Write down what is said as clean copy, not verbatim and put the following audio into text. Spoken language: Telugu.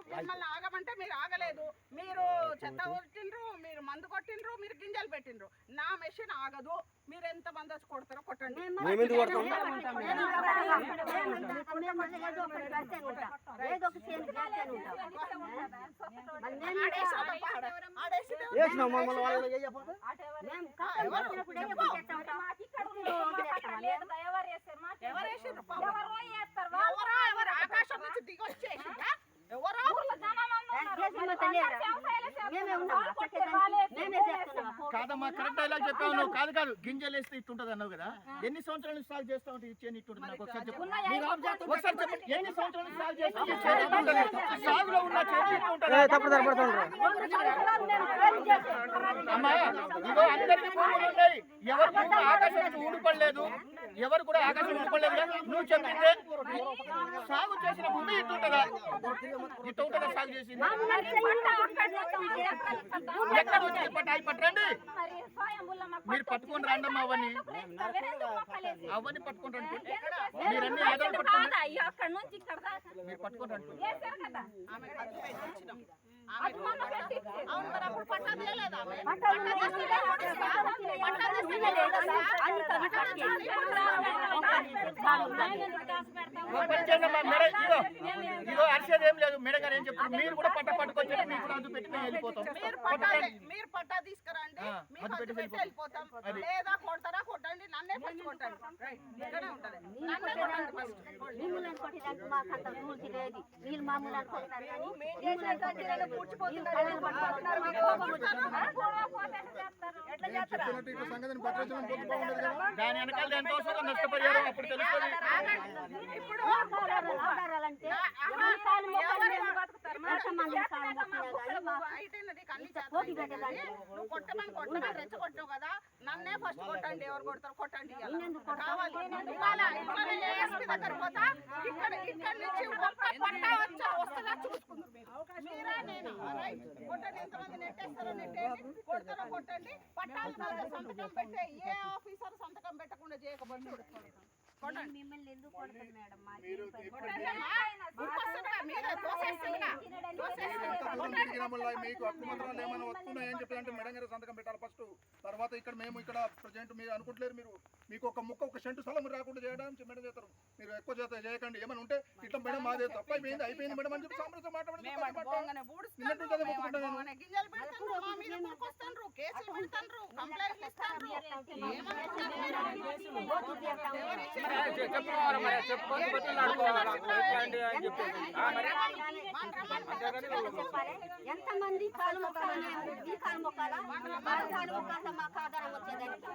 మిమ్మల్ని ఆగమంటే మీరు ఆగలేదు, మీరు చెత్త కొట్టిండ్రు, మీరు మందు కొట్టిండ్రు, మీరు గింజలు పెట్టిండ్రు. నా మెషిన్ ఆగదు. మీరు ఎంత మంది వచ్చి కొడతారో కొట్టండి. ఆకాశం నుంచి దిగొచ్చేసి ఎవరో కాదమ్మా, కరెక్ట్ డైలాగ్ చెప్పావు నువ్వు. కాదు గింజలు వేస్తే ఇట్టుంటది అన్నావు కదా. ఎన్ని సంవత్సరాల నుంచి సాగు చేస్తా ఉంటే ఇచ్చేది ఇట్టుంటది? నాకు ఒకసారి చెప్పు. ఒకసారి చెప్పండి, ఎన్ని సంవత్సరాల నుంచి సాగు చేస్తా సాగులో ఉన్న అమ్మా, ఇగో అందరికీ భూములు ఉన్నాయి. ఎవరు కూడా ఆకాశం నుంచి ఊడిపడలేదు, ఎవరు కూడా ఆకాశం ఊడిపడలేదు కదా. నువ్వు చెప్పిందే సాగు చేసిన భూమి ఇట్టుంటదా? ఇట్టుంటదా సాగు చేసింది? ఎక్కడ వచ్చి పట్టాయి పట్టండి. మీరు పట్టుకొని రండమ్మా, అవన్నీ పట్టుకొని రండి. మీరన్నీ ఆధార పట్టుకోండి, మీరు పట్టుకొని రండి. ఇదో అరిసేది ఏం లేదు. మేడం గారు ఏం చెప్తారు, మీరు కూడా పట్టుకొచ్చి మీకు కూడా అందు పెట్టి మేము వెళ్ళిపోతాం. మీరు పట్టా తీసుకురండి, వెళ్ళిపోతాం. లేదా కొడతారా కొట్టండి, నన్నే ఫస్ట్ కొట్టండి. ఇక్కడే ఉంటది, నన్నే కొట్టండి ఫస్ట్. దాని వెనకాల ఎంతో నష్టపరిహారం అప్పుడు తెలుస్తుంది. కొట్టమని రెచ్చగొట్టావు కదా, నన్నే ఫస్ట్ కొట్టండి. ఎవరు కొడతారు కొట్టండి. దగ్గర పోతా, ఇక్కడ నుంచి పట్టా వస్తుందా చూసుకుంటారు. మీరా నేను కొట్టండి, ఎంతమంది నెట్టేస్తారో నెట్టేయండి, కొడతారో కొట్టండి. పట్టాలు సంతకం పెట్టే ఏ ఆఫీసర్ సంతకం పెట్టకుండా చేయకపోతే మిమ్మల్ని ఎందుకు కొడతారు మేడం? మీకు హక్కు మంత్రాలు ఏమైనా వస్తున్నాయని చెప్పి మేడం గారు సంతకం పెట్టాలి ఫస్ట్. తర్వాత ఇక్కడ మేము ఇక్కడ ప్రజెంట్ మీరు అనుకుంటలేరు, మీరు మీకు ఒక ముక్క ఒక సెంటు స్థలం రాకుండా చేయడానికి మేడం చేస్తారు. మీరు ఎక్కువ చేయకండి. ఏమైనా ఉంటే ఇట్లా మేడం మాదే తప్ప అయిపోయింది మేడం అని చెప్పి సాంప్రదాయం మాట్లాడుకుంటాను. ఎంతమంది కాలు మొక్కాలని ఈ కాలు మొక్కాలా కాలు మొక్కాలంటే మాకు ఆధారం వచ్చేదానికి